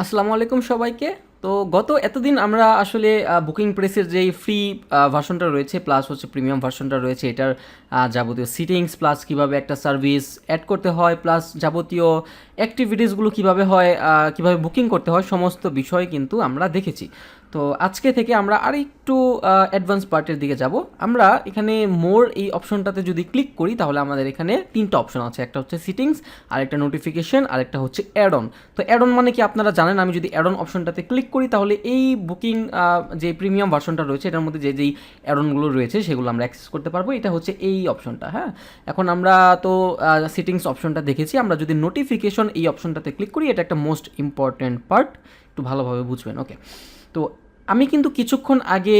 আসসালামু আলাইকুম সবাইকে। তো গত এতদিন আমরা আসলে বুকিং প্রেসের যেই ফ্রি ভার্সনটা রয়েছে প্লাস হচ্ছে প্রিমিয়াম ভার্সনটা রয়েছে এটার যাবতীয় সিটিংস প্লাস কিভাবে একটা সার্ভিস অ্যাড করতে হয় প্লাস যাবতীয় অ্যাক্টিভিটিসগুলো কিভাবে হয়, কিভাবে বুকিং করতে হয় সমস্ত বিষয় কিন্তু আমরা দেখেছি। তো আজকে থেকে আমরা আরেকটু অ্যাডভান্স পার্টের দিকে যাব। আমরা এখানে মোর এই অপশনটাতে যদি ক্লিক করি তাহলে আমাদের এখানে তিনটা অপশন আছে, একটা হচ্ছে সিটিংস, আরেকটা নোটিফিকেশন, আরেকটা হচ্ছে অ্যাড অন। তো অ্যাড অন মানে কি আপনারা জানেন, আমি যদি অ্যাড অন অপশনটাতে ক্লিক করি তাহলে এই বুকিং যে প্রিমিয়াম ভার্সনটা রয়েছে এটার মধ্যে যেই অ্যাড অনগুলো রয়েছে সেগুলো আমরা অ্যাক্সেস করতে পারবো। এটা হচ্ছে এই অপশনটা। হ্যাঁ, এখন আমরা তো সিটিংস অপশনটা দেখেছি, আমরা যদি নোটিফিকেশন এই অপশনটাতে ক্লিক করি, এটা একটা মোস্ট ইম্পর্ট্যান্ট পার্ট, একটু ভালোভাবে বুঝবেন। ওকে, তো আমি কিন্তু কিছুক্ষণ আগে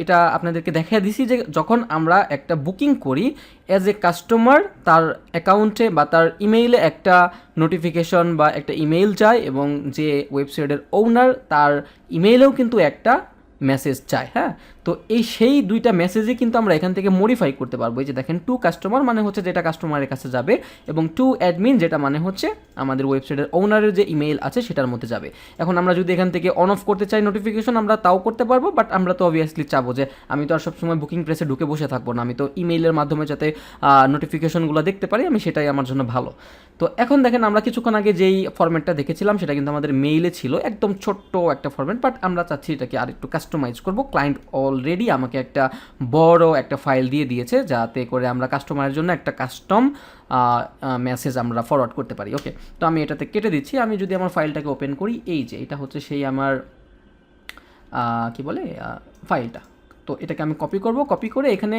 এটা আপনাদেরকে দেখিয়ে দিছি যে যখন আমরা একটা বুকিং করি অ্যাজ এ কাস্টমার তার অ্যাকাউন্টে বা তার ইমেইলে একটা নোটিফিকেশন বা একটা ইমেইল যায় এবং যে ওয়েবসাইটের ওনার তার ইমেইলেও কিন্তু একটা মেসেজ চায়। হ্যাঁ, তো সেই দুইটা মেসেজই কিন্তু আমরা এখান থেকে মডিফাই করতে পারবো। এই যে দেখেন, টু কাস্টমার মানে হচ্ছে যেটা কাস্টমারের কাছে যাবে, এবং টু অ্যাডমিন যেটা মানে হচ্ছে আমাদের ওয়েবসাইটের ওনারের যে ইমেইল আছে সেটার মধ্যে যাবে। এখন আমরা যদি এখান থেকে অন অফ করতে চাই নোটিফিকেশন, আমরা তাও করতে পারবো, বাট আমরা তো অবভিয়াসলি চাবো যে আমি তো আর সবসময় বুকিং প্রেসে ঢুকে বসে থাকবো না, আমি তো ইমেইলের মাধ্যমে যাতে নোটিফিকেশনগুলো দেখতে পারি, আমি সেটাই আমার জন্য ভালো। তো এখন দেখেন, আমরা কিছুক্ষণ আগে যেই ফরম্যাটটা দেখেছিলাম সেটা কিন্তু আমাদের মেইলে ছিল, একদম ছোট্ট একটা ফরম্যাট, বাট আমরা চাচ্ছি এটাকে আর একটু কাস্টমাইজ করবো। ক্লায়েন্ট অলরেডি আমাকে একটা বড় একটা ফাইল দিয়ে দিয়েছে যাতে করে আমরা কাস্টমারের জন্য একটা কাস্টম মেসেজ আমরা ফরওয়ার্ড করতে পারি। ওকে, তো আমি এটাতে কেটে দিচ্ছি। আমি যদি আমার ফাইলটাকে ওপেন করি, এই যে এটা হচ্ছে সেই আমার কি বলে ফাইলটা। তো এটাকে আমি কপি করব, কপি করে এখানে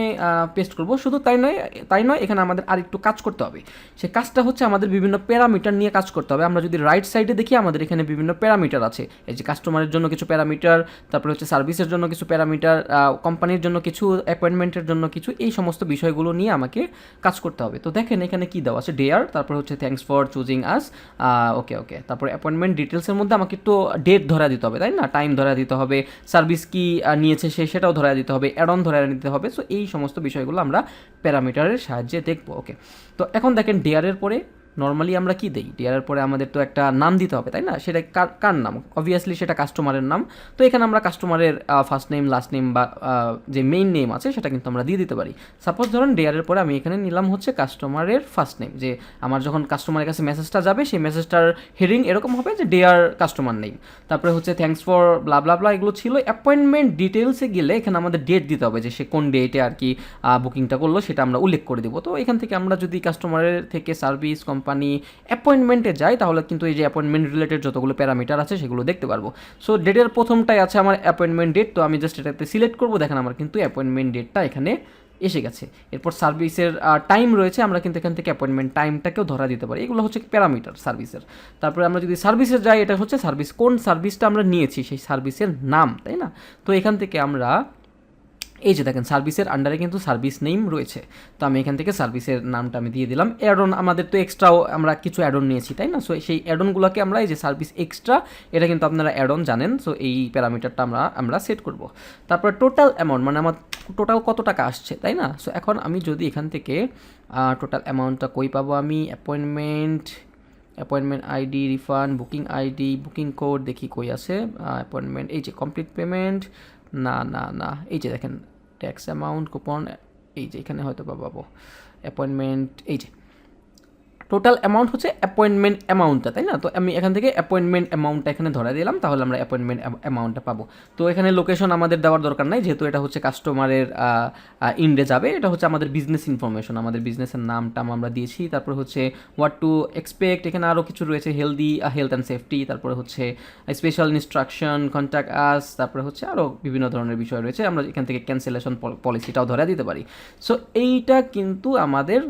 পেস্ট করব। শুধু তাই নয়, এখানে আমাদের আর একটু কাজ করতে হবে। সেই কাজটা হচ্ছে আমাদের বিভিন্ন প্যারামিটার নিয়ে কাজ করতে হবে। আমরা যদি রাইট সাইডে দেখি, আমাদের এখানে বিভিন্ন প্যারামিটার আছে। এই যে কাস্টমারের জন্য কিছু প্যারামিটার, তারপরে হচ্ছে সার্ভিসের জন্য কিছু প্যারামিটার, কোম্পানির জন্য কিছু, অ্যাপয়েন্টমেন্টের জন্য কিছু, এই সমস্ত বিষয়গুলো নিয়ে আমাকে কাজ করতে হবে। তো দেখেন এখানে কি দেওয়া আছে, ডেয়ার, তারপর হচ্ছে থ্যাঙ্কস ফর চুজিং আস। ওকে ওকে, তারপর অ্যাপয়েন্টমেন্ট ডিটেলসের মধ্যে আমাকে একটু ডেট ধরা দিতে হবে, তাই না, টাইম ধরা দিতে হবে, সার্ভিস কি নিয়েছে সেটাও ধরা দিতে হবে, অ্যাড অন ধরে নিতে হবে। সো এই সমস্ত বিষয়গুলো আমরা প্যারামিটারের সাহায্যে দেখবো। ওকে, তো এখন দেখেন ডেয়ারের পরে নর্মালি আমরা কি দিই, ডেয়ারের পরে আমাদের তো একটা নাম দিতে হবে, তাই না, সেটা কার নাম, অবভিয়াসলি সেটা কাস্টমারের নাম। তো এখানে আমরা কাস্টমারের ফার্স্ট নেম, লাস্ট নেম বা যে মেইন নেম আছে সেটা কিন্তু আমরা দিয়ে দিতে পারি। সাপোজ ধরুন ডেয়ারের পরে আমি এখানে নিলাম হচ্ছে কাস্টমারের ফার্স্ট নেম, যে আমার যখন কাস্টমারের কাছে মেসেজটা যাবে সেই মেসেজটার হেডিং এরকম হবে যে ডেয়ার কাস্টমার নেম, তারপরে হচ্ছে থ্যাঙ্কস ফর ব্লা ব্লা ব্লা, এগুলো ছিল। অ্যাপয়েন্টমেন্ট ডিটেলসে গেলে এখানে আমাদের ডেট দিতে হবে, যে সে কোন ডেটে আর কি বুকিংটা করলো সেটা আমরা উল্লেখ করে দেবো। তো এখান থেকে আমরা যদি কাস্টমারের থেকে সার্ভিস, কোম্পানি, অ্যাপয়েন্টমেন্টে যাই তাহলে কিন্তু এই যে অ্যাপয়েন্টমেন্ট রিলেটেড যতগুলো প্যারামিটার আছে সেগুলো দেখতে পারবো। সো ডেটের প্রথমটাই আছে আমার অ্যাপয়েন্টমেন্ট ডেট, তো আমি জাস্ট এটাতে সিলেক্ট করবো। দেখেন আমার কিন্তু অ্যাপয়েন্টমেন্ট ডেটটা এখানে এসে গেছে। এরপর সার্ভিসের টাইম রয়েছে, আমরা কিন্তু এখান থেকে অ্যাপয়েন্টমেন্ট টাইমটাকেও ধরা দিতে পারি। এগুলো হচ্ছে প্যারামিটার সার্ভিসের। তারপরে আমরা যদি সার্ভিসে যাই, এটা হচ্ছে সার্ভিস, কোন সার্ভিসটা আমরা নিয়েছি সেই সার্ভিসের নাম, তাই না। তো এখান থেকে আমরা এই যে দেখেন সার্ভিসের আন্ডারে কিন্তু সার্ভিস নেম রয়েছে, তো আমি এখান থেকে সার্ভিসের নামটা আমি দিয়ে দিলাম। অ্যাড অন, আমাদের তো এক্সট্রাও আমরা কিছু অ্যাড অন নিয়েছি, তাই না। সো সেই অ্যাড অনগুলোকে আমরা এই যে সার্ভিস এক্সট্রা, এটা কিন্তু আপনারা অ্যাড অন জানেন। সো এই প্যারামিটারটা আমরা সেট করব। তারপর টোটাল অ্যামাউন্ট, মানে আমার টোটাল কত টাকা আসছে, তাই না। সো এখন আমি যদি এখান থেকে টোটাল অ্যামাউন্টটা কই পাবো, আমি appointment ID, refund, booking ID, booking code দেখি কই আছে, অ্যাপয়েন্টমেন্ট, এই যে কমপ্লিট পেমেন্ট, না না না, এই যে দেখেন ট্যাক্স অ্যামাউন্ট, কুপন, এই যে এখানে হয়তো পাবো অ্যাপয়েন্টমেন্ট, এই যে টোটাল অ্যামাউন্ট হচ্ছে অ্যাপয়েন্টমেন্ট অ্যামাউন্টটা, তাই না। তো আমি এখান থেকে অ্যাপয়েন্টমেন্ট অ্যামাউন্টটা এখানে ধরে দিলাম, তাহলে আমরা অ্যাপয়েন্টমেন্ট অ্যামাউন্টটা পাবো। তো এখানে লোকেশন আমাদের দেওয়ার দরকার নাই, যেহেতু এটা হচ্ছে কাস্টমারের ইন্ডে যাবে, এটা হচ্ছে আমাদের বিজনেস ইনফরমেশন, আমাদের বিজনেসের নামটা আমরা দিয়েছি। তারপর হচ্ছে হোয়াট টু এক্সপেক্ট, এখানে আরও কিছু রয়েছে, হেলথ অ্যান্ড সেফটি, তারপরে হচ্ছে স্পেশাল ইনস্ট্রাকশন, কন্ট্যাক্ট আস, তারপরে হচ্ছে আরও বিভিন্ন ধরনের বিষয় রয়েছে। আমরা এখান থেকে ক্যান্সেলেশন পলিসিটাও ধরে দিতে পারি। সো এইটা কিন্তু আমাদের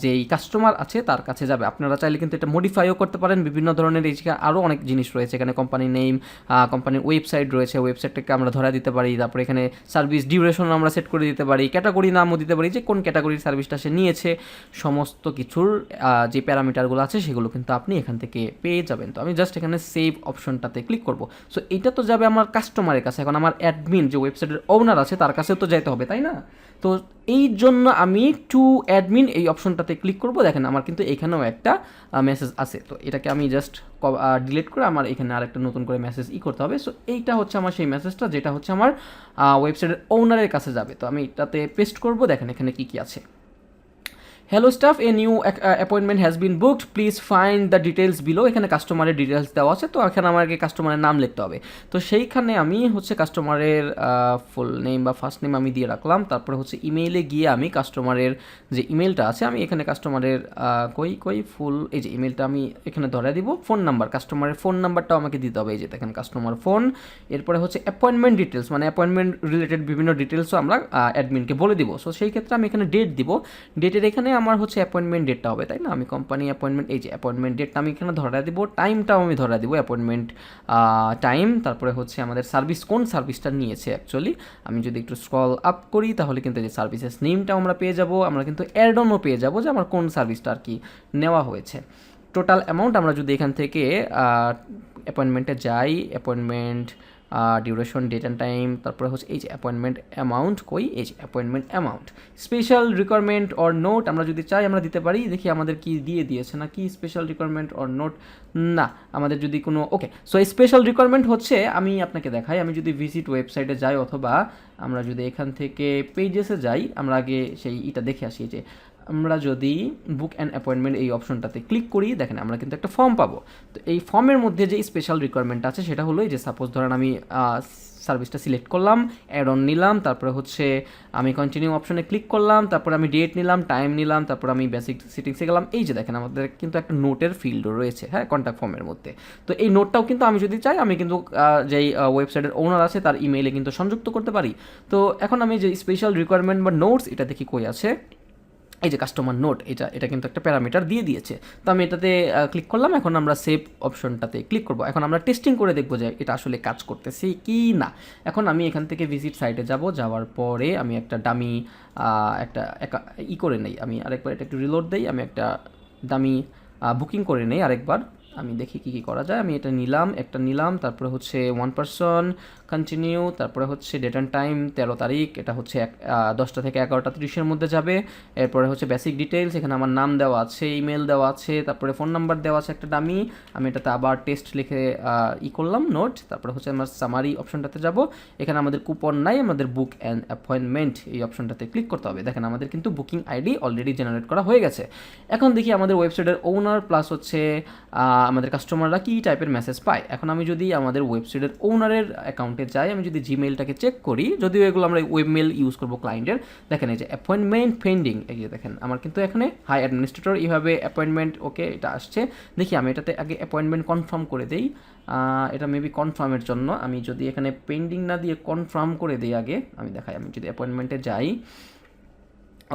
যেই কাস্টমার আছে তার কাছে যাবে। আপনারা চাইলে কিন্তু এটা মডিফাইও করতে পারেন, বিভিন্ন ধরনের এই জায়গায় আরও অনেক জিনিস রয়েছে। এখানে কোম্পানি নেম, কোম্পানির ওয়েবসাইট রয়েছে, ওয়েবসাইটটাকে আমরা ধরা দিতে পারি। তারপরে এখানে সার্ভিস ডিউরেশন আমরা সেট করে দিতে পারি, ক্যাটাগরি নামও দিতে পারি, যে কোন ক্যাটাগরির সার্ভিসটা সে নিয়েছে। সমস্ত কিছুর যে প্যারামিটারগুলো আছে সেগুলো কিন্তু আপনি এখান থেকে পেয়ে যাবেন। তো আমি জাস্ট এখানে সেভ অপশনটাতে ক্লিক করব। সো এইটা তো যাবে আমার কাস্টমারের কাছে, এখন আমার অ্যাডমিন যে ওয়েবসাইটের ওনার আছে তার কাছেও তো যাইতে হবে, তাই না। তো এই জন্য আমি টু অ্যাডমিন এই অপশন অপশনটাতে ক্লিক করব, দেখেন আমার কিন্তু এখানেও একটা মেসেজ আছে। তো এটাকে আমি জাস্ট ডিলিট করে আমার এখানে আরেকটা নতুন করে মেসেজ করতে হবে। সো এইটা হচ্ছে আমার সেই মেসেজটা, যেটা হচ্ছে আমার ওয়েবসাইটের ওনারের কাছে যাবে। তো আমি এটাতে পেস্ট করব, দেখেন এখানে কী কী আছে। Hello staff, a new appointment has bin booked, please find the details below. এখানে কাস্টমারের ডিটেলস দেওয়া আছে, তো এখানে আমাকে কাস্টমারের নাম লিখতে হবে। তো সেইখানে আমি হচ্ছে কাস্টমারের ফুল নেম বা ফার্স্ট নেম আমি দিয়ে রাখলাম। তারপরে হচ্ছে ইমেইলে গিয়ে আমি কাস্টমারের যে ইমেলটা আছে, আমি এখানে কাস্টমারের ফুল এই যে ইমেলটা আমি এখানে ধরে দিব। ফোন নাম্বার, কাস্টমারের ফোন নাম্বারটাও আমাকে দিতে হবে, এই যে দেখেন কাস্টমার ফোন। এরপরে হচ্ছে অ্যাপয়েন্টমেন্ট ডিটেলস, মানে অ্যাপয়েন্টমেন্ট রিলেটেড বিভিন্ন ডিটেলসও আমরা অ্যাডমিনকে বলে দিব। সো সেই ক্ষেত্রে আমি এখানে ডেট দিব, ডেটের এখানে আমার হচ্ছে অ্যাপয়েন্টমেন্ট ডেটটা হবে, তাই না? আমি কোম্পানি অ্যাপয়েন্টমেন্ট, এই যে অ্যাপয়েন্টমেন্ট ডেটটা আমি এখানে ধরা দিব, টাইমটাও আমি ধরা দিব অ্যাপয়েন্টমেন্ট টাইম। তারপরে হচ্ছে আমাদের সার্ভিস, কোন সার্ভিসটা নিয়েছে অ্যাকচুয়ালি। আমি যদি একটু স্ক্রল আপ করি তাহলে কিন্তু যে সার্ভিসেস নেমটাও আমরা পেয়ে যাব, আমরা কিন্তু অ্যাডনও পেয়ে যাব যে আমার কোন সার্ভিসটা আর কি নেওয়া হয়েছে। টোটাল অ্যামাউন্ট আমরা যদি এখান থেকে অ্যাপয়েন্টমেন্টে যাই, appointment duration, date and time, তারপরে হচ্ছে এই যে অ্যাপয়েন্টমেন্ট অ্যামাউন্ট, এই যে appointment amount, special requirement or note আমরা যদি চাই আমরা দিতে পারি। দেখি আমাদের কি দিয়ে দিয়েছে না কি, স্পেশাল রিকোয়ারমেন্ট অর নোট না, আমাদের যদি কোনো ওকে। সো এই স্পেশাল রিকোয়ারমেন্ট হচ্ছে, আমি আপনাকে দেখাই, আমি যদি ভিজিট ওয়েবসাইটে যাই অথবা আমরা যদি এখান থেকে পেজেসে যাই, আমরা আগে সেই এটা দেখে আসি যে আমরা যদি বুক অ্যান্ড অ্যাপয়েন্টমেন্ট এই অপশনটাতে ক্লিক করি, দেখেন আমরা কিন্তু একটা ফর্ম পাবো। তো এই ফর্মের মধ্যে যে স্পেশাল রিকোয়ারমেন্ট আছে সেটা হলো এই যে সাপোজ ধরেন আমি সার্ভিসটা সিলেক্ট করলাম, অ্যাড অন নিলাম, তারপরে হচ্ছে আমি কন্টিনিউ অপশনে ক্লিক করলাম, তারপরে আমি ডেট নিলাম, টাইম নিলাম, তারপর আমি বেসিক সেটিংসে গেলাম। এই যে দেখেন আমাদের কিন্তু একটা নোটের ফিল্ডও রয়েছে, হ্যাঁ, কন্ট্যাক্ট ফর্মের মধ্যে। তো এই নোটটাও কিন্তু আমি যদি চাই আমি কিন্তু যেই ওয়েবসাইটের ওনার আছে তার ইমেইলে কিন্তু সংযুক্ত করতে পারি। তো এখন আমি যে স্পেশাল রিকোয়ারমেন্ট বা নোটস, এটা দেখি কই আছে, এই যে কাস্টমার নোট, এটা কিন্তু একটা প্যারামিটার দিয়ে দিয়েছে। তো আমি এটাতে ক্লিক করলাম, এখন আমরা সেভ অপশনটাতে ক্লিক করব। এখন আমরা টেস্টিং করে দেখবো যে এটা আসলে কাজ করতেছে কি না। এখন আমি এখান থেকে ভিজিট সাইটে যাব, যাওয়ার পরে আমি একটা ডামি একটা করে নেই, আমি আরেকবার এটা একটু রিলোড দেই, আমি একটা ডামি বুকিং করে নেই আরেকবার, আমি দেখি কী কী করা যায়। আমি এটা নিলাম, তারপরে হচ্ছে 1 পারসন কন্টিনিউ, তারপরে হচ্ছে ডেট অ্যান্ড টাইম 13 তারিখ, এটা হচ্ছে 10টা থেকে 11টা 30-এর মধ্যে যাবে। এরপরে হচ্ছে বেসিক ডিটেলস, এখানে আমার নাম দেওয়া আছে, ইমেল দেওয়া আছে, তারপরে ফোন নাম্বার দেওয়া আছে একটা ডামি। আমি এটাতে আবার টেস্ট লিখে করলাম নোট। তারপরে হচ্ছে আমার সামারি অপশনটাতে যাব, এখানে আমাদের কুপন নাই, আমাদের বুক অ্যান্ড অ্যাপয়েন্টমেন্ট এই অপশনটাতে ক্লিক করতে হবে। দেখেন আমাদের কিন্তু বুকিং আইডি অলরেডি জেনারেট করা হয়ে গেছে। এখন দেখি আমাদের ওয়েবসাইটের ওনার প্লাস হচ্ছে আমাদের কাস্টমাররা কী টাইপের মেসেজ পায়। এখন আমি যদি আমাদের ওয়েবসাইটের ওনারের অ্যাকাউন্টে যাই, আমি যদি জিমেইলটাকে চেক করি, যদিও এগুলো আমরা ওয়েবমেল ইউজ করবো ক্লায়েন্টের, দেখেন এই যে অ্যাপয়েন্টমেন্ট পেন্ডিং, এই যে দেখেন আমার কিন্তু এখানে হাই অ্যাডমিনিস্ট্রেটর এইভাবে অ্যাপয়েন্টমেন্ট ওকে এটা আসছে। দেখি আমি এটাতে আগে অ্যাপয়েন্টমেন্ট কনফার্ম করে দিই, এটা মেবি কনফার্মের জন্য। আমি যদি এখানে পেন্ডিং না দিয়ে কনফার্ম করে দিই আগে, আমি দেখাই, আমি যদি অ্যাপয়েন্টমেন্টে যাই,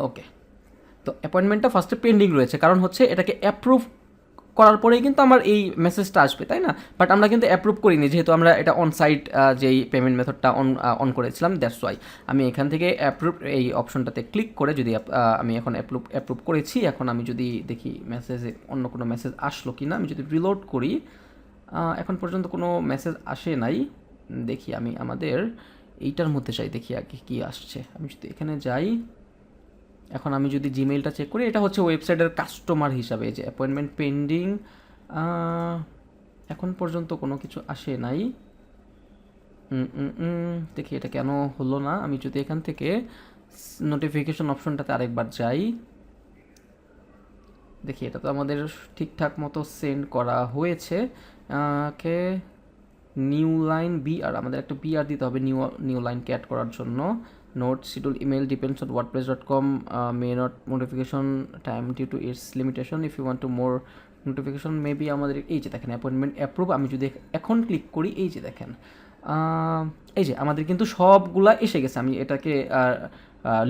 ওকে, তো অ্যাপয়েন্টমেন্টটা ফার্স্টে পেন্ডিং রয়েছে, কারণ হচ্ছে এটাকে অ্যাপ্রুভ করার পরেই কিন্তু আমার এই মেসেজটা আসবে, তাই না? বাট আমরা কিন্তু অ্যাপ্রুভ করিনি, যেহেতু আমরা এটা অনসাইট যেই পেমেন্ট মেথডটা অন করেছিলাম, দ্যাটস ওয়াই। আমি এখান থেকে অ্যাপ্রুভ এই অপশনটাতে ক্লিক করে যদি আমি এখন অ্যাপ্রুভ করেছি, এখন আমি যদি দেখি মেসেজে অন্য কোনো মেসেজ আসলো কি না, আমি যদি রিলোড করি, এখন পর্যন্ত কোনো মেসেজ আসে নাই। দেখি আমি আমাদের এইটার মধ্যে যাই, দেখি আগে কী আসছে। আমি যদি এখানে যাই, এখন আমি যদি জিমেইলটা চেক করি, এটা হচ্ছে ওয়েবসাইটের কাস্টমার হিসাবে, যে অ্যাপয়েন্টমেন্ট পেন্ডিং, এখন পর্যন্ত কোনো কিছু আসে নাই। দেখি এটা কেন হলো না। আমি যদি এখান থেকে নোটিফিকেশন অপশনটাতে আরেকবার যাই, দেখি এটা তো আমাদের ঠিকঠাক মতো সেন্ড করা হয়েছে। কে নিউ লাইন বিআর, আমাদের একটা বিআর দিতে হবে নিউ লাইনকে অ্যাড করার জন্য। Note schedule email depends on wordpress.com may not notification time due to its limitation if you want to more notification maybe আমাদের এই যে দেখেন অ্যাপয়েন্টমেন্ট অ্যাপ্রুভ, আমি যদি এখন ক্লিক করি, এই যে দেখেন এই যে আমাদের কিন্তু সবগুলা এসে গেছে। আমি এটাকে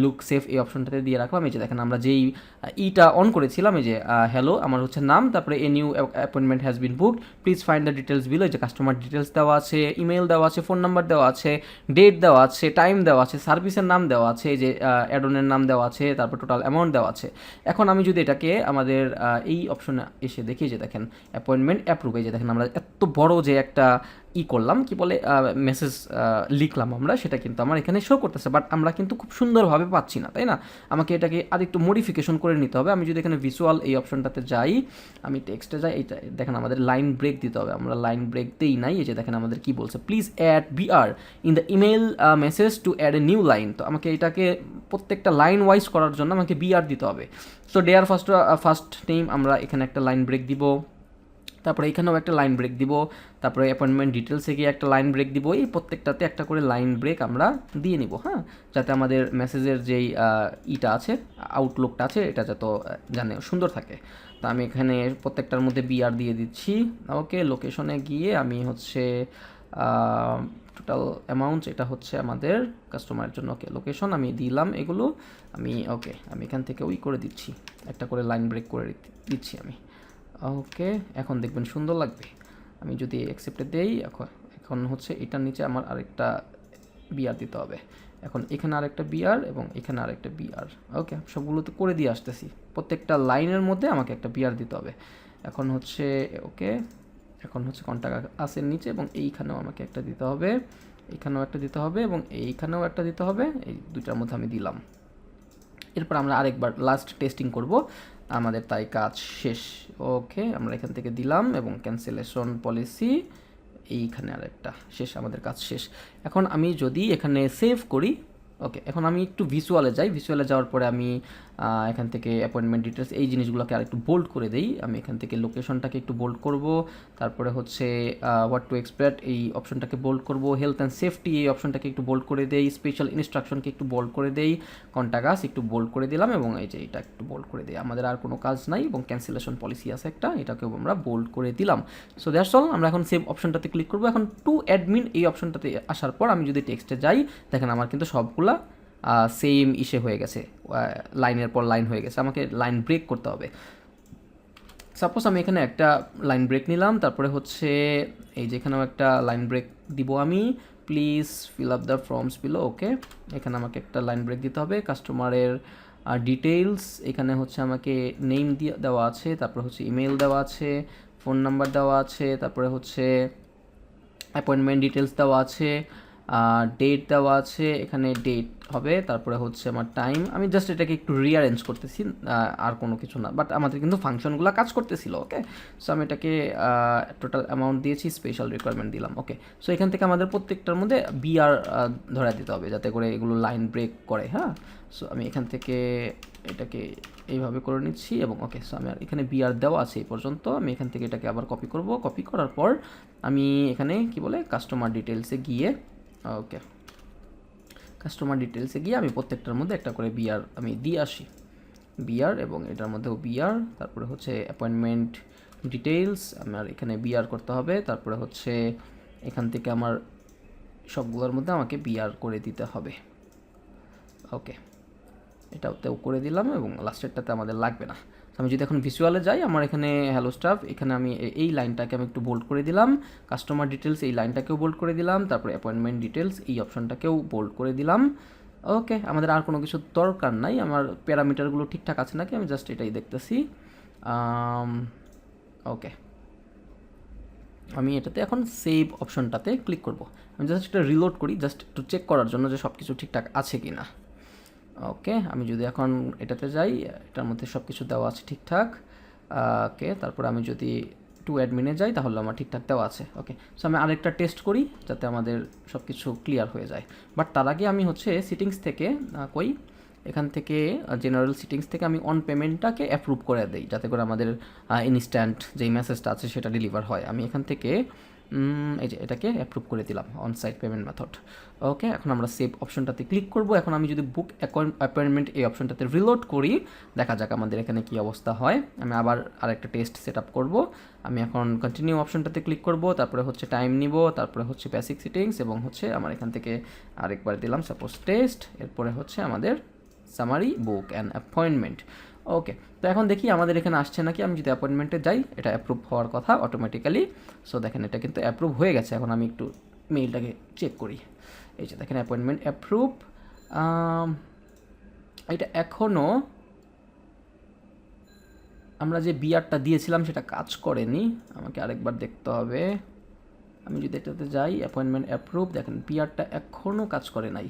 লুক সেফ এই অপশনটাতে দিয়ে রাখলাম। এই যে দেখেন আমরা যেই ইটা অন করেছিলাম, এই যে হ্যালো আমার হচ্ছে নাম, তারপরে a new appointment has bin booked, please find the details below, এই যে কাস্টমার ডিটেলস দেওয়া আছে, ইমেল দেওয়া আছে, ফোন নাম্বার দেওয়া আছে, ডেট দেওয়া আছে, টাইম দেওয়া আছে, সার্ভিসের নাম দেওয়া আছে, এই যে অ্যাডনের নাম দেওয়া আছে, তারপর টোটাল অ্যামাউন্ট দেওয়া আছে। এখন আমি যদি এটাকে আমাদের এই অপশনে এসে দেখি, যে দেখেন অ্যাপয়েন্টমেন্ট অ্যাপ্রুভ, এই যে দেখেন আমরা এত বড় যে একটা করলাম কি বলে মেসেজ লিখলাম আমরা, সেটা কিন্তু আমার এখানে শো করতেছে, বাট আমরা কিন্তু খুব সুন্দরভাবে পাচ্ছি না, তাই না? আমাকে এটাকে আর একটু মডিফিকেশন করে নিতে হবে। আমি যদি এখানে ভিজুয়াল এই অপশনটাতে যাই, আমি টেক্সটে যাই, এইটা দেখেন আমাদের লাইন ব্রেক দিতে হবে, আমরা লাইন ব্রেক দেই নাই। এই যে দেখেন আমাদের কি বলছে, please add BR in the email message to add a new line. তো আমাকে এটাকে প্রত্যেকটা লাইন ওয়াইজ করার জন্য আমাকে বিআর দিতে হবে। সো ডেয়ার ফার্স্ট নেম আমরা এখানে একটা লাইন ব্রেক দিব, তারপরে এখানেও একটা লাইন ব্রেক দিব, তারপরে অ্যাপয়েন্টমেন্ট ডিটেলসে গিয়ে একটা লাইন ব্রেক দিব। এই প্রত্যেকটাতে একটা করে লাইন ব্রেক আমরা দিয়ে নিব, হ্যাঁ, যাতে আমাদের মেসেজের যেই ইটা আছে, আউটলুকটা আছে, এটা যাতে জানে সুন্দর থাকে। তো আমি এখানে প্রত্যেকটার মধ্যে বিআর দিয়ে দিচ্ছি। ওকে, লোকেশনে গিয়ে আমি হচ্ছে টোটাল অ্যামাউন্ট, এটা হচ্ছে আমাদের কাস্টমারের জন্য। ওকে, লোকেশন আমি দিলাম এগুলো, আমি ওকে আমি এখান থেকে ওই করে দিচ্ছি, একটা করে লাইন ব্রেক করে দিচ্ছি আমি। ওকে, এখন দেখবেন সুন্দর লাগবে। আমি যদি অ্যাকসেপ্টে দেই, এখন হচ্ছে এটার নিচে আমার আরেকটা বিআর দিতে হবে। এখন এখানে আরেকটা বিআর এবং এখানে আরেকটা বিআর। ওকে, সবগুলো তো করে দিয়ে আসতেছি, প্রত্যেকটা লাইনের মধ্যে আমাকে একটা বিআর দিতে হবে। এখন হচ্ছে ওকে, এখন হচ্ছে কন্টাক্ট আসের নিচে এবং এইখানেও আমাকে একটা দিতে হবে, এইখানেও একটা দিতে হবে এবং এইখানেও একটা দিতে হবে। এই দুইটার মধ্যে আমি দিলাম। এরপর আমরা আরেকবার লাস্ট টেস্টিং করব, আমাদের তাই কাজ শেষ। ওকে, আমরা এখান থেকে দিলাম এবং ক্যান্সেলেশন পলিসি এইখানে আরেকটা শেষ, আমাদের কাজ শেষ। এখন আমি যদি এখানে সেভ করি, ওকে, এখন আমি একটু ভিজুয়ালে যাই, ভিজুয়ালে যাওয়ার পরে আমি এখান থেকে অ্যাপয়েন্টমেন্ট ডিটেলস এই জিনিসগুলোকে আর একটু বোল্ড করে দেই। আমি এখান থেকে লোকেশনটাকে একটু বোল্ড করব, তারপরে হচ্ছে হোয়াট টু এক্সপেক্ট এই অপশনটাকে বোল্ড করব, হেলথ অ্যান্ড সেফটি এই অপশনটাকে একটু বোল্ড করে দেই, স্পেশাল ইনস্ট্রাকশনকে একটু বোল্ড করে দেই, কন্টাগাস একটু বোল্ড করে দিলাম এবং এই যে এটা একটু বোল্ড করে দিই। আমাদের আর কোনো কাজ নাই এবং ক্যান্সেলেশন পলিসি আছে একটা, এটাকেও আমরা বোল্ড করে দিলাম। So that's all. আমরা এখন সেভ অপশনটাতে ক্লিক করব। এখন টু অ্যাডমিন এই অপশনটাতে আসার পর আমি যদি টেক্সটে যাই, দেখেন আমার কিন্তু সবগুলা সেম ইসে হয়ে গেছে, লাইনের পর লাইন হয়ে গেছে। আমাকে লাইন ব্রেক করতে হবে। সাপোজ আমি এখানে একটা লাইন ব্রেক নিলাম, তারপরে হচ্ছে এই যেখানেও একটা লাইন ব্রেক দিব আমি, please fill up the forms below. Okay, এখানে আমাকে একটা লাইন ব্রেক দিতে হবে। কাস্টমারের ডিটেইলস, এখানে হচ্ছে আমাকে নেম দেওয়া আছে, তারপরে হচ্ছে ইমেল দেওয়া আছে, ফোন নাম্বার দেওয়া আছে, তারপরে হচ্ছে অ্যাপয়েন্টমেন্ট ডিটেলস দেওয়া আছে, ডেট দেওয়া আছে, এখানে ডেট হবে, তারপরে হচ্ছে আমার টাইম। আমি জাস্ট এটাকে একটু রিঅ্যারেঞ্জ করতেছি, আর কোনো কিছু না, বাট আমাদের কিন্তু ফাংশনগুলো কাজ করতেছিল। ওকে, সো আমি এটাকে টোটাল অ্যামাউন্ট দিয়েছি, স্পেশাল রিকোয়ারমেন্ট দিলাম। ওকে, সো এখান থেকে আমাদের প্রত্যেকটার মধ্যে বিআর ধরে দিতে হবে যাতে করে এগুলো লাইন ব্রেক করে, হ্যাঁ। সো আমি এখান থেকে এটাকে এইভাবে করে নিচ্ছি এবং ওকে, সো আমি আর এখানে বিআর দেওয়া আছে এই পর্যন্ত। আমি এখান থেকে এটাকে আবার কপি করব, কপি করার পর আমি এখানে কি বলে কাস্টমার ডিটেলসে গিয়ে, ওকে, কাস্টমার ডিটেলসে গিয়ে আমি প্রত্যেকটার মধ্যে একটা করে বিআর আমি দিয়ে আসি, বিআর এবং এটার মধ্যেও বিআর, তারপরে হচ্ছে অ্যাপয়েন্টমেন্ট ডিটেলস আমার এখানে বিআর করতে হবে, তারপরে হচ্ছে এখান থেকে আমার সবগুলোর মধ্যে আমাকে বিআর করে দিতে হবে। ওকে, এটাতেও করে দিলাম এবং লাস্টেরটাতে আমাদের লাগবে না। আমি যদি এখন ভিজুয়ালে যাই, আমার এখানে হ্যালো স্টাফ, এখানে আমি এই লাইনটাকে আমি একটু বোল্ড করে দিলাম, কাস্টমার ডিটেলস এই লাইনটাকেও বোল্ড করে দিলাম, তারপরে অ্যাপয়েন্টমেন্ট ডিটেলস এই অপশনটাকেও বোল্ড করে দিলাম। ওকে, আমাদের আর কোনো কিছু দরকার নাই, আমার প্যারামিটারগুলো ঠিকঠাক আছে নাকি আমি জাস্ট এটাই দেখতেছি। ওকে, আমি এটাতে এখন সেভ অপশনটাতে ক্লিক করব। আমি জাস্ট এটা রিলোড করি, জাস্ট একটু চেক করার জন্য যে সব কিছু ঠিকঠাক আছে কি না। ওকে, আমি যদি এখন এটাতে যাই, এটার মধ্যে সব কিছু দেওয়া আছে ঠিকঠাক। ওকে, তারপর আমি যদি টু অ্যাডমিনে যাই তাহলে আমার ঠিকঠাক দেওয়া আছে। ওকে, সো আমি আরেকটা টেস্ট করি যাতে আমাদের সব কিছু ক্লিয়ার হয়ে যায়। বাট তার আগে আমি হচ্ছে সিটিংস থেকে এখান থেকে জেনারেল সিটিংস থেকে আমি অন পেমেন্টটাকে অ্যাপ্রুভ করে দিই যাতে করে আমাদের ইনস্ট্যান্ট যেই মেসেজটা আছে সেটা ডেলিভার হয়। আমি এখান থেকে এই যে এটাকে অ্যাপ্রুভ করে দিলাম, অন সাইট পেমেন্ট মেথড। ওকে, এখন আমরা সেভ অপশনটাতে ক্লিক করব। এখন আমি যদি বুক অ্যাপয়েন্টমেন্ট এই অপশনটাতে রিলোড করি, দেখা যাক আমাদের এখানে কি অবস্থা হয়। আমি আবার আরেকটা টেস্ট সেট আপ করবো। আমি এখন কন্টিনিউ অপশনটাতে ক্লিক করব, তারপরে হচ্ছে টাইম নিব, তারপরে হচ্ছে বেসিক সিটিংস এবং হচ্ছে আমার এখান থেকে আরেকবার দিলাম সাপোজ টেস্ট, এরপরে হচ্ছে আমাদের সামারি বুক অ্যান্ড অ্যাপয়েন্টমেন্ট। ওকে, তো এখন দেখি আমাদের এখানে আসছে নাকি। আমি যদি অ্যাপয়েন্টমেন্টে যাই, এটা অ্যাপ্রুভ হওয়ার কথা অটোমেটিক্যালি। সো দেখেন এটা কিন্তু অ্যাপ্রুভ হয়ে গেছে। এখন আমি একটু মেইলটাকে চেক করি। এই যে দেখেন অ্যাপয়েন্টমেন্ট অ্যাপ্রুভ। এটা এখনও আমরা যে বিআরটা দিয়েছিলাম সেটা কাজ করেনি, আমাকে আরেকবার দেখতে হবে। আমি যদি এটাতে যাই অ্যাপয়েন্টমেন্ট অ্যাপ্রুভ, দেখেন পিআরটা এখনও কাজ করে নাই।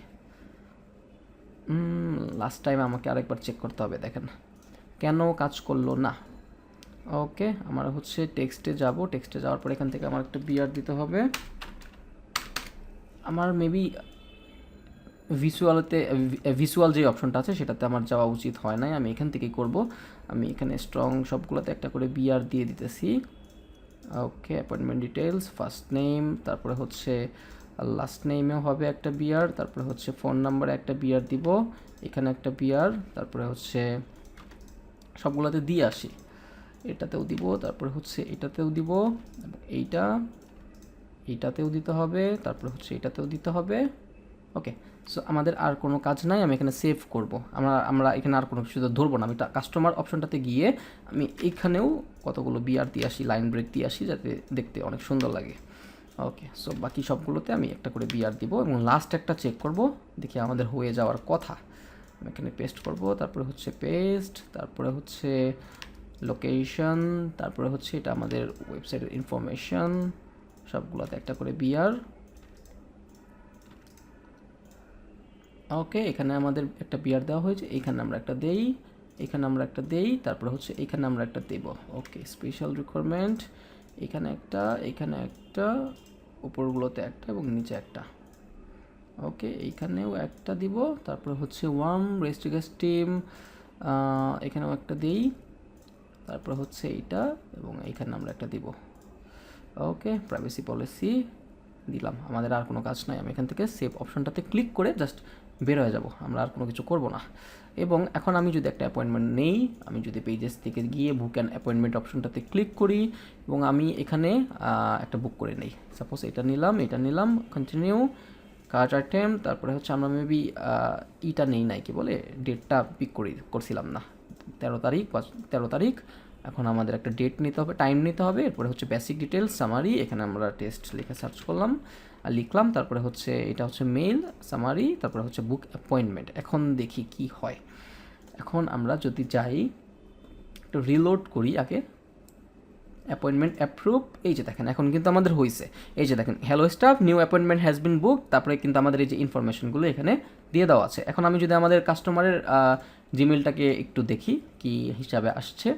লাস্ট টাইম আমাকে আরেকবার চেক করতে হবে, দেখেন কেন কাজ করলো না। ওকে, আমার হচ্ছে টেক্সটে যাব, টেক্সটে যাওয়ার পর এখান থেকে আমার একটা বিআর দিতে হবে। আমার মেবি ভিজুয়াল যে অপশনটা আছে সেটাতে আমার যাওয়া উচিত হয় নাই, আমি এখান থেকেই করব। আমি এখানে স্ট্রং সবগুলোতে একটা করে বিআর দিয়ে দিতেছি। ওকে, অ্যাপয়েন্টমেন্ট ডিটেলস, ফার্স্ট নেম, তারপরে হচ্ছে লাস্ট নেমেও হবে একটা বিআর, তারপরে হচ্ছে ফোন নাম্বারে একটা বিআর দিব, এখানে একটা বিআর, তারপরে হচ্ছে সবগুলোতে দিয়ে আসি। এটাতেও দিব, তারপরে হচ্ছে এটাতেও দিব, এইটাতেও দিতে হবে, তারপরে হচ্ছে এটাতেও দিতে হবে। ওকে, সো আমাদের আর কোনো কাজ নাই, আমি এখানে সেভ করব। আমরা এখানে আর কোনো কিছু ধরবো না। আমি কাস্টমার অপশনটাতে গিয়ে আমি এখানেও কতগুলো বিআর দিয়ে আসি, লাইন ব্রেক দিয়ে আসি, যাতে দেখতে অনেক সুন্দর লাগে। ওকে, সো বাকি সবগুলোতে আমি একটা করে বিআর দিব এবং লাস্ট একটা চেক করব, দেখি আমাদের হয়ে যাওয়ার কথা। আমি এখানে পেস্ট করব, তারপরে হচ্ছে পেস্ট, তারপরে হচ্ছে লোকেশন, তারপরে হচ্ছে এটা আমাদের ওয়েবসাইটের ইনফরমেশন, সবগুলোতে একটা করে বিআর। ওকে, এখানে আমাদের একটা বিআর দেওয়া হয়েছে, এইখানে আমরা একটা দেই, এখানে আমরা একটা দেই, তারপরে হচ্ছে এখানে আমরা একটা দেব। ওকে, স্পেশাল রিকোয়ারমেন্ট, এখানে একটা, এখানে একটা, উপরগুলোতে একটা এবং নিচে একটা। ওকে, এইখানেও একটা দিব, তারপরে হচ্ছে ওয়ার্ম রেস্ট্রিক্টেড টিম, এখানেও একটা দেই, তারপরে হচ্ছে এইটা এবং এইখানে আমরা একটা দিব। ওকে, প্রাইভেসি পলিসি দিলাম। আমাদের আর কোনো কাজ নাই, আমি এখান থেকে সেভ অপশনটাতে ক্লিক করে জাস্ট বের হয়ে যাব, আমরা আর কোনো কিছু করব না। এবং এখন আমি যদি একটা অ্যাপয়েন্টমেন্ট নেই, আমি যদি পেজেস থেকে গিয়ে বুক অ্যান্ড অ্যাপয়েন্টমেন্ট অপশনটাতে ক্লিক করি এবং আমি এখানে একটা বুক করে নেই, সাপোজ এটা নিলাম, কন্টিনিউ, কার্ট আইটেম, তারপরে হচ্ছে আমরা মেবি ইটা নেই নাই, কি বলে, ডেটটা পিক করছিলাম না, 13 তারিখ। এখন আমাদের একটা ডেট নিতে হবে, টাইম নিতে হবে, এরপরে হচ্ছে বেসিক ডিটেলস, সামারি, এখানে আমরা টেস্ট লিখে সার্চ করলাম আর লিখলাম, তারপরে হচ্ছে এটা হচ্ছে মেল, সামারি, তারপরে হচ্ছে বুক অ্যাপয়েন্টমেন্ট। এখন দেখি কি হয়। এখন আমরা যদি যাই একটু রিলোড করি আগে, অ্যাপয়েন্টমেন্ট অ্যাপ্রুভ, এই যে দেখেন এখন কিন্তু আমাদের হয়েছে। এই যে দেখেন, hello staff, new appointment has been book, তারপরে কিন্তু আমাদের এই যে ইনফরমেশনগুলো এখানে দিয়ে দেওয়া আছে। এখন আমি যদি আমাদের কাস্টমারের জিমেলটাকে একটু দেখি কি হিসাবে আসছে,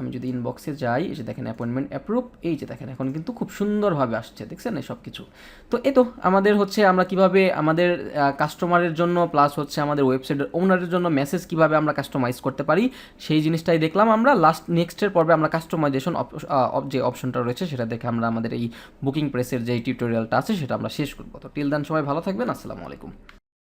আমি যদি ইনবক্সে যাই, এই যে দেখেন অ্যাপয়েন্টমেন্ট অ্যাপ্রুভ, এই যে দেখেন এখন কিন্তু খুব সুন্দরভাবে আসছে, দেখছেন এই সব কিছু। তো এ তো আমাদের হচ্ছে আমরা কিভাবে আমাদের কাস্টমারের জন্য প্লাস হচ্ছে আমাদের ওয়েবসাইটের ওনারের জন্য মেসেজ কিভাবে আমরা কাস্টমাইজ করতে পারি সেই জিনিসটাই দেখলাম আমরা। নেক্সটের পর্বে আমরা কাস্টমাইজেশন যে অপশনটা রয়েছে সেটা দেখে আমরা আমাদের এই বুকিং প্রেসের যে টিউটোরিয়ালটা আছে সেটা আমরা শেষ করবো। তো টিল দেন সবাই ভালো থাকবেন, আসসালামু আলাইকুম।